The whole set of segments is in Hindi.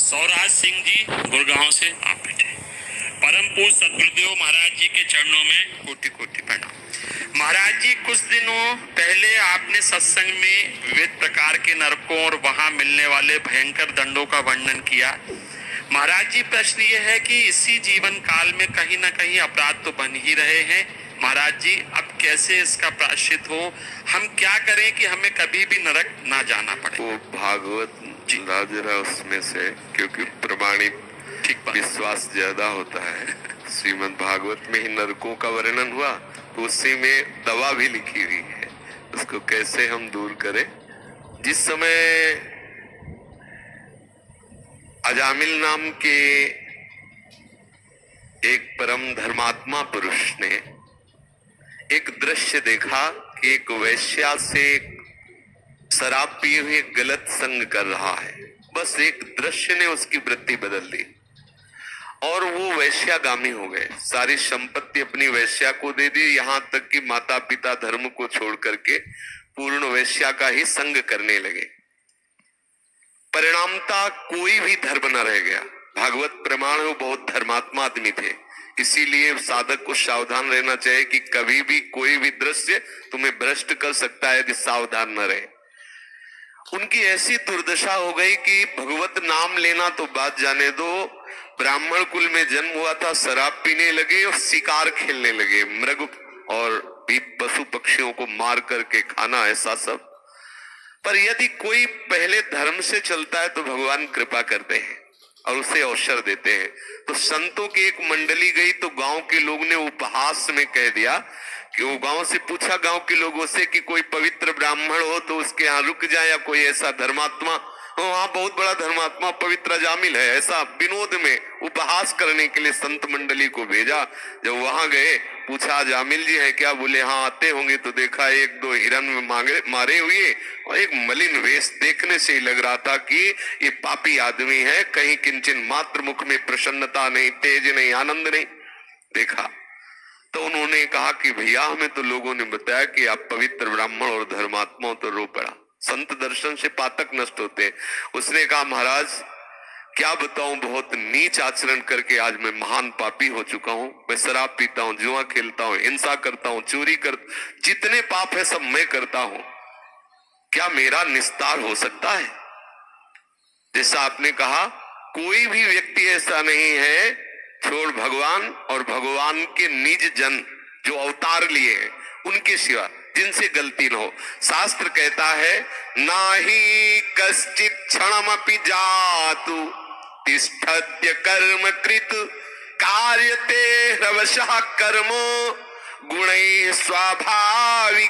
सौराज सिंह जी गुड़गांव से आप बैठे। परम पूज्य सदगुरुदेव महाराज जी के चरणों में कोटि कोटि प्रणाम। महाराज जी, कुछ दिनों पहले आपने सत्संग में विविध प्रकार के नरकों और वहां मिलने वाले भयंकर दंडों का वर्णन किया। महाराज जी, प्रश्न ये है कि इसी जीवन काल में कहीं ना कहीं अपराध तो बन ही रहे हैं। महाराज जी, अब कैसे इसका प्रायश्चित हो? हम क्या करें कि हमें कभी भी नरक ना जाना पड़े? वो भागवत जरा उसमें से, क्योंकि प्रमाणित विश्वास ज्यादा होता है। श्रीमद् भागवत में ही नरकों का वर्णन हुआ तो उसी में दवा भी लिखी हुई है, उसको कैसे हम दूर करें। जिस समय अजामिल नाम के एक परम धर्मात्मा पुरुष ने एक दृश्य देखा कि एक वेश्या से शराब पिए हुए गलत संग कर रहा है। बस एक दृश्य ने उसकी वृत्ति बदल दी और वो वेश्यागामी हो गए। सारी संपत्ति अपनी वेश्या को दे दी, यहाँ तक कि माता पिता धर्म को छोड़ करके पूर्ण वेश्या का ही संग करने लगे। परिणामता कोई भी धर्म न रह गया। भागवत प्रमाण वो बहुत धर्मात्मा आदमी थे, इसीलिए साधक को सावधान रहना चाहिए कि कभी भी कोई भी दृश्य तुम्हें भ्रष्ट कर सकता है, यदि सावधान न रहे। उनकी ऐसी दुर्दशा हो गई कि भगवत नाम लेना तो बात जाने दो, ब्राह्मण कुल में जन्म हुआ था, शराब पीने लगे और शिकार खेलने लगे, मृग और भी पशु पक्षियों को मार करके खाना, ऐसा सब। पर यदि कोई पहले धर्म से चलता है तो भगवान कृपा करते हैं और उसे अवसर देते हैं। तो संतों की एक मंडली गई तो गांव के लोग ने उपहास में कह दिया कि वो गांव से पूछा, गांव के लोगों से, कि कोई पवित्र ब्राह्मण हो तो उसके यहाँ रुक जाए, या कोई ऐसा धर्मात्मा, वहां बहुत बड़ा धर्मात्मा पवित्र जामिल है, ऐसा विनोद में उपहास करने के लिए संत मंडली को भेजा। जब वहां गए, पूछा जामिल जी है क्या? बोले हाँ आते होंगे। तो देखा एक दो हिरन मारे हुए और एक मलिन वेश, देखने से ही लग रहा था कि ये पापी आदमी है। कहीं किंचन मात्र मुख में प्रसन्नता नहीं, तेज नहीं, आनंद नहीं। देखा तो उन्होंने कहा कि भैया हमें तो लोगों ने बताया कि आप पवित्र ब्राह्मण और धर्मात्मा, तो रो पड़ा। संत दर्शन से पातक नष्ट होते हैं। उसने कहा महाराज क्या बताऊं, बहुत नीच आचरण करके आज मैं महान पापी हो चुका हूं। मैं शराब पीता हूं, जुआ खेलता हूं, हिंसा करता हूं, चोरी कर, जितने पाप है सब मैं करता हूं। क्या मेरा निस्तार हो सकता है? जैसा आपने कहा, कोई भी व्यक्ति ऐसा नहीं है, छोड़ भगवान और भगवान के निज जन जो अवतार लिए हैं उनके सिवा, जिनसे गलती न हो। शास्त्र कहता है नाही कश्चित क्षणमपि जातु तिष्ठत्य कर्म कृत कार्यते ह्रवशः कर्मो गुणैः स्वाभाविकैर्बलात्।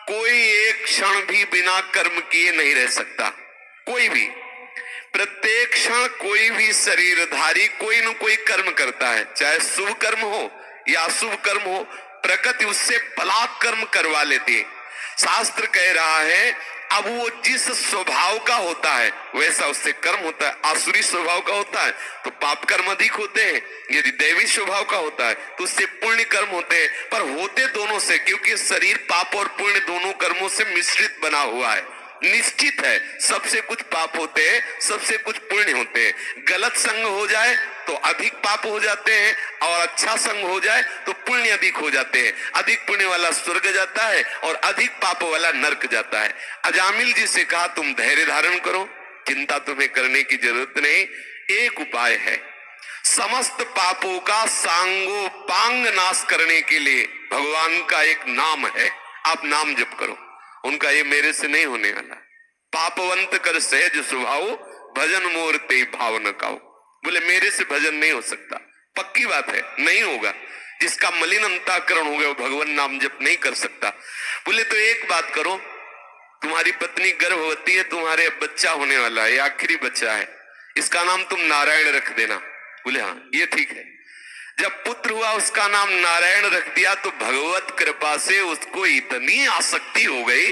कोई एक क्षण भी बिना कर्म किए नहीं रह सकता, कोई भी। प्रत्येक क्षण कोई भी शरीरधारी कोई न कोई कर्म करता है, चाहे शुभ कर्म हो या अशुभ कर्म हो, प्रकृति उससे बलात् कर्म करवा लेती है। शास्त्र कह रहा है अब वो जिस स्वभाव का होता है वैसा उससे कर्म होता है। आसुरी स्वभाव का होता है तो पाप कर्म अधिक होते हैं, यदि दैवी स्वभाव का होता है तो उससे पुण्य कर्म होते हैं। पर होते दोनों से, क्योंकि शरीर पाप और पुण्य दोनों कर्मों से मिश्रित बना हुआ है। निश्चित है सबसे कुछ पाप होते हैं, सबसे कुछ पुण्य होते हैं। गलत संग हो जाए तो अधिक पाप हो जाते हैं और अच्छा संग हो जाए तो पुण्य अधिक हो जाते हैं। अधिक पुण्य वाला स्वर्ग जाता है और अधिक पाप वाला नरक जाता है। अजामिल जी से कहा तुम धैर्य धारण करो, चिंता तुम्हें करने की जरूरत नहीं। एक उपाय है, समस्त पापों का सांगोपांग नाश करने के लिए भगवान का एक नाम है, आप नाम जप करो। उनका ये मेरे से नहीं होने वाला। पापवंत कर सहज स्वभाव भजन मोर ते भाव न काओ। बोले मेरे से भजन नहीं हो सकता, पक्की बात है, नहीं होगा। जिसका मलिन अंतःकरण हो गया वो भगवान नाम जप नहीं कर सकता। बोले तो एक बात करो, तुम्हारी पत्नी गर्भवती है, तुम्हारे बच्चा होने वाला है, आखिरी बच्चा है, इसका नाम तुम नारायण रख देना। बोले हाँ ये ठीक है। जब पुत्र हुआ उसका नाम नारायण रख दिया तो भगवत कृपा से उसको इतनी आसक्ति हो गई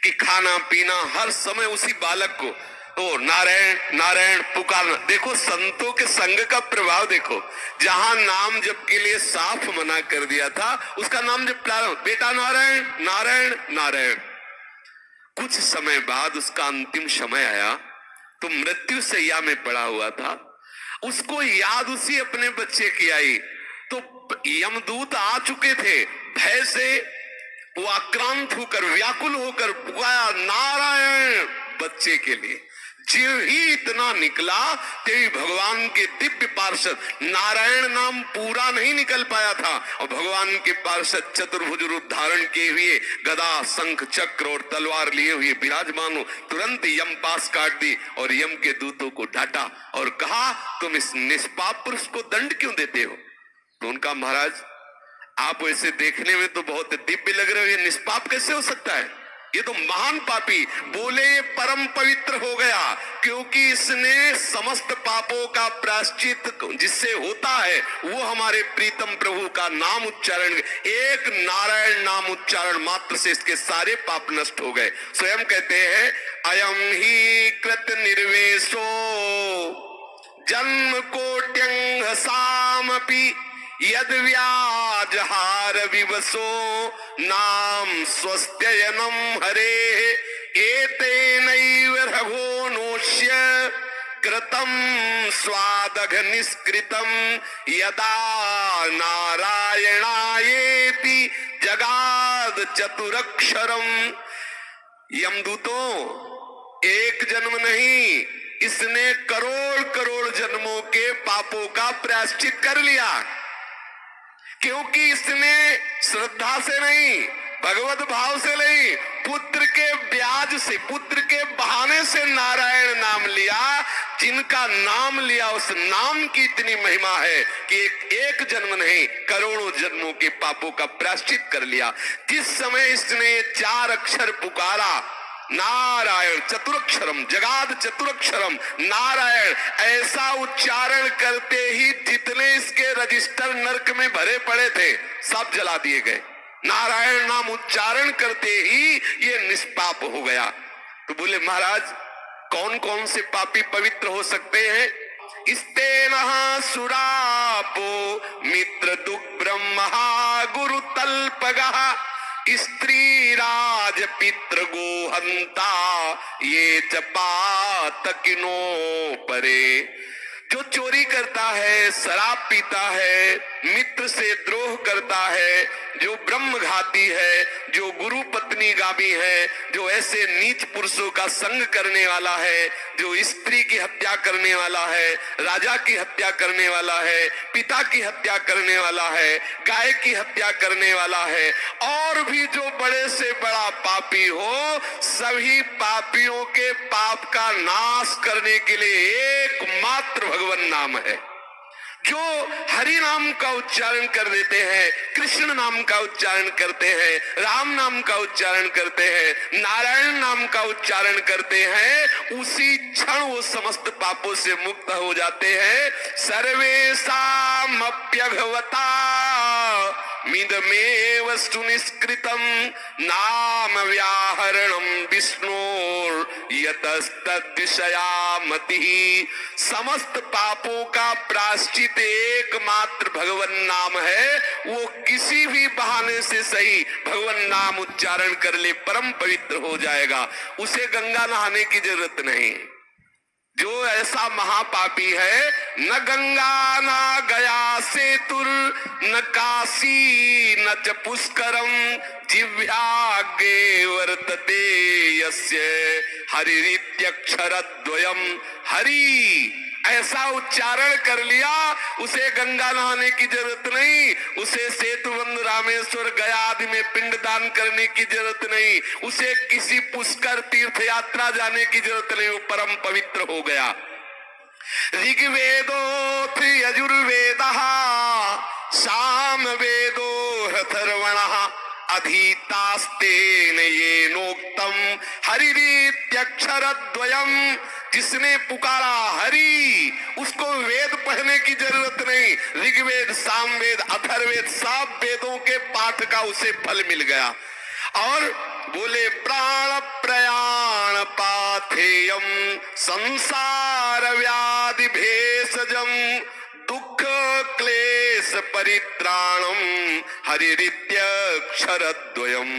कि खाना पीना हर समय उसी बालक को तो नारायण नारायण पुकारना। देखो संतों के संग का प्रभाव देखो, जहां नाम जप के लिए साफ मना कर दिया था उसका नाम जप प्रारंभ, बेटा नारायण नारायण नारायण। कुछ समय बाद उसका अंतिम समय आया, तो मृत्यु शैया में पड़ा हुआ था, उसको याद उसी अपने बच्चे की आई। तो यमदूत आ चुके थे, भय से वो आक्रांत होकर व्याकुल होकर पुकारा नारायण बच्चे के लिए। जो ही इतना निकला तेरी भगवान के दिव्य पार्षद, नारायण नाम पूरा नहीं निकल पाया था और भगवान के पार्षद चतुर्भुज रूप धारण किए हुए गदा शंख चक्र और तलवार लिए हुए विराजमान हो, तुरंत यम पास काट दी और यम के दूतों को डांटा और कहा तुम इस निष्पाप पुरुष को दंड क्यों देते हो? तो उनका महाराज आप ऐसे देखने में तो बहुत दिव्य लग रहे हो, ये निष्पाप कैसे हो सकता है? ये तो महान पापी। बोले ये परम पवित्र हो गया क्योंकि इसने समस्त पापों का प्रायश्चित जिससे होता है वो हमारे प्रीतम प्रभु का नाम उच्चारण, एक नारायण नाम उच्चारण मात्र से इसके सारे पाप नष्ट हो गए। स्वयं कहते हैं अयम ही कृत निर्वेशो जन्म कोट्यंग सामपि यद व्याजहार विवसो नाम स्वस्त्ययनम हरे एतेनैव रघोनोष्य कृतम स्वादघ निष्कृतम यदा नारायणायेति जगाद चतुरक्षरम। यमदूतों, एक जन्म नहीं, इसने करोड़ करोड़ जन्मों के पापों का प्रायश्चित कर लिया क्योंकि इसने श्रद्धा से नहीं, भगवत भाव से नहीं, पुत्र के ब्याज से, पुत्र के बहाने से नारायण नाम लिया। जिनका नाम लिया उस नाम की इतनी महिमा है कि एक जन्म नहीं करोड़ों जन्मों के पापों का प्रायश्चित कर लिया। जिस समय इसने 4 अक्षर पुकारा नारायण चतुरक्षरम, जगाद चतुरक्षरम नारायण, ऐसा उच्चारण करते ही जितने इसके रजिस्टर नरक में भरे पड़े थे सब जला दिए गए। नारायण नाम उच्चारण करते ही ये निष्पाप हो गया। तो बोले महाराज कौन कौन से पापी पवित्र हो सकते हैं? इस्तेनः सुरापो मित्र दुग्ब्रह्मः गुरु तल्पगः स्त्री राज पितृ गोहंता ये च पातकिनो परे। जो चोरी करता है, शराब पीता है, मित्र से द्रोह करता है, जो ब्रह्मघाती है, जो गुरु पत्नी गामी है, जो ऐसे नीच पुरुषों का संग करने वाला है, जो स्त्री की हत्या करने वाला है, राजा की हत्या करने वाला है, पिता की हत्या करने वाला है, गाय की हत्या करने वाला है, और भी जो बड़े से बड़ा पापी हो, सभी पापियों के पाप का नाश करने के लिए एकमात्र भगवान नाम है। जो हरि नाम का उच्चारण कर देते हैं, कृष्ण नाम का उच्चारण करते हैं, राम नाम का उच्चारण करते हैं, नारायण नाम का उच्चारण करते हैं, उसी क्षण वो समस्त पापों से मुक्त हो जाते हैं। सर्वेषामप्यघवता मिदमेव सुनिष्कृतम नाम व्याहरणम विष्णुर यतस्तद्विषयामतिः। समस्त पापों का प्रायश्चित एकमात्र भगवान नाम है। वो किसी भी बहाने से सही भगवान नाम उच्चारण कर ले परम पवित्र हो जाएगा, उसे गंगा नहाने की जरूरत नहीं। जो ऐसा महापापी है, न गंगा न गया सेतुर न काशी न च पुष्करम जिह्वाग्रे वर्तते यस्य हरिरित्यक्षरद्वयम्। हरि ऐसा उच्चारण कर लिया, उसे गंगा नहाने की जरूरत नहीं, उसे सेतुबंध रामेश्वर गया आदि में पिंडदान करने की जरूरत नहीं, उसे किसी पुष्कर तीर्थ यात्रा जाने की जरूरत नहीं, वो परम पवित्र हो गया। ऋग्वेदोऽथ यजुर्वेदः सामवेदो अथर्वणः अधीतास्तेन येनोक्तम हरिरित्यक्षरद्वयम्। जिसने पुकारा हरि, उसको वेद पढ़ने की जरूरत नहीं, ऋग्वेद सामवेद अथर्ववेद सब वेदों के पाठ का उसे फल मिल गया। और बोले प्राण प्रयाण पाथेयम संसार व्याधि भेषजम दुख क्लेश स परित्राणम हरिरित्यक्षरद्वयम्।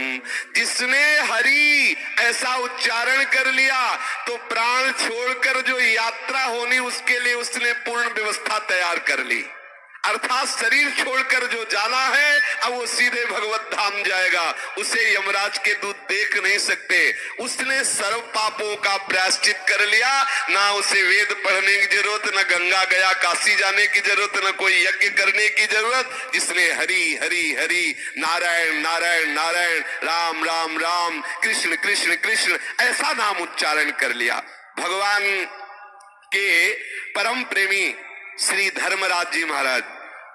जिसने हरि ऐसा उच्चारण कर लिया तो प्राण छोड़कर जो यात्रा होनी उसके लिए उसने पूर्ण व्यवस्था तैयार कर ली। अर्थात शरीर छोड़कर जो जाना है अब वो सीधे भगवत धाम जाएगा, उसे यमराज के दूत देख नहीं सकते। उसने सर्व पापों का प्रायश्चित कर लिया, ना उसे वेद पढ़ने की जरूरत, न गंगा गया काशी जाने की जरूरत, न कोई यज्ञ करने की जरूरत। जिसने हरि हरि हरि नारायण नारायण नारायण राम राम राम कृष्ण कृष्ण कृष्ण ऐसा नाम उच्चारण कर लिया। भगवान के परम प्रेमी श्री धर्मराज जी महाराज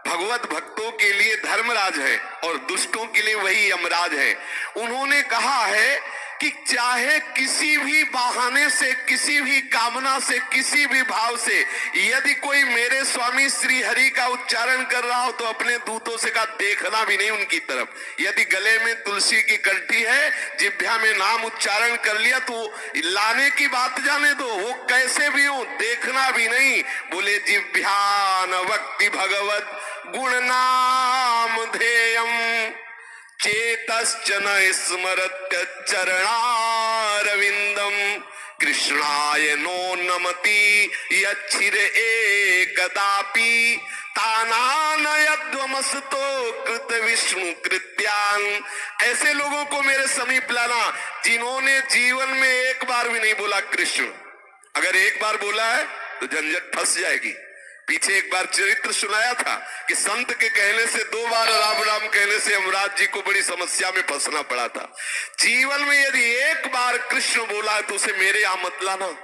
भगवत भक्तों के लिए धर्मराज है और दुष्टों के लिए वही यमराज है। उन्होंने कहा है कि चाहे किसी भी बहाने से, किसी भी कामना से, किसी भी भाव से यदि कोई मेरे स्वामी श्री हरि का उच्चारण कर रहा हो तो अपने दूतों से का देखना भी नहीं उनकी तरफ। यदि गले में तुलसी की कंठी है, जिह्वा में नाम उच्चारण कर लिया तो लाने की बात जाने दो, वो कैसे भी हो देखना भी नहीं। बोले जिह्वान वक्ति भगवत गुण नाम ध्येयम चेतश्च न स्मरत्य चरणारविंदम कृष्णाय नो नमति यच्छिर एकदापि तानानयध्वमस्तो कृत विष्णु कृत्यान। ऐसे लोगों को मेरे समीप लाना जिन्होंने जीवन में एक बार भी नहीं बोला कृष्ण। अगर एक बार बोला है तो झंझट फंस जाएगी। पीछे एक बार चरित्र सुनाया था कि संत के कहने से 2 बार राम राम कहने से यमराज जी को बड़ी समस्या में फंसना पड़ा था। जीवन में यदि एक बार कृष्ण बोला तो उसे मेरे यहां मत लाना।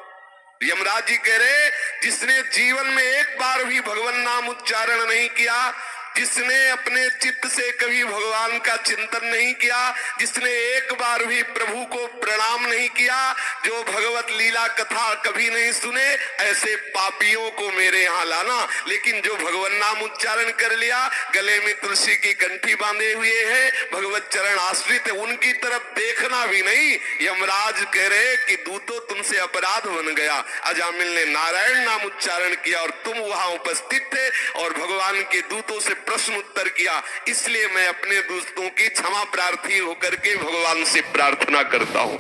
यमराज जी कह रहे जिसने जीवन में एक बार भी भगवान नाम उच्चारण नहीं किया, जिसने अपने चित्त से कभी भगवान का चिंतन नहीं किया, जिसने एक बार भी प्रभु को प्रणाम नहीं किया, जो भगवत लीला कथा कभी नहीं सुने, ऐसे पापियों को मेरे यहाँ लाना। लेकिन जो भगवान नाम उच्चारण कर लिया, गले में तुलसी की कंठी बांधे हुए है, भगवत चरण आश्रित है, उनकी तरफ देखना भी नहीं। यमराज कह रहे कि दूतो तुमसे अपराध बन गया। अजामिल ने नारायण नाम उच्चारण किया और तुम वहां उपस्थित थे और भगवान के दूतों से प्रश्न उत्तर किया, इसलिए मैं अपने दोस्तों की क्षमा प्रार्थी होकर के भगवान से प्रार्थना करता हूं।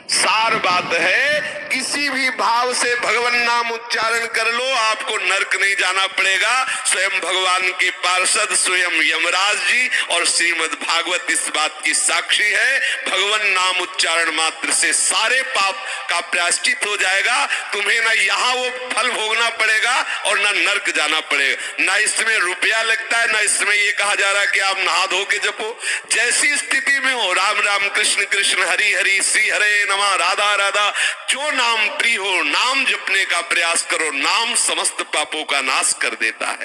सार बात है, किसी भी भाव से भगवान नाम उच्चारण कर लो, आपको नरक नहीं जाना पड़ेगा। स्वयं भगवान के पार्षद स्वयं यमराज जी और श्रीमद् भागवत इस बात की साक्षी है। भगवान नाम उच्चारण मात्र से सारे पाप का प्रायश्चित हो जाएगा। तुम्हें ना यहाँ वो फल भोगना पड़ेगा और ना नरक जाना पड़ेगा। ना इसमें रुपया लगता है, ना इसमें ये कहा जा रहा है कि आप नहा धो के जपो। जैसी स्थिति में हो, राम राम कृष्ण कृष्ण हरि हरि श्री हरे नमः राधा राधा, जो नाम प्रिय हो नाम जपने का प्रयास करो। नाम समस्त पापों का नाश कर देता है।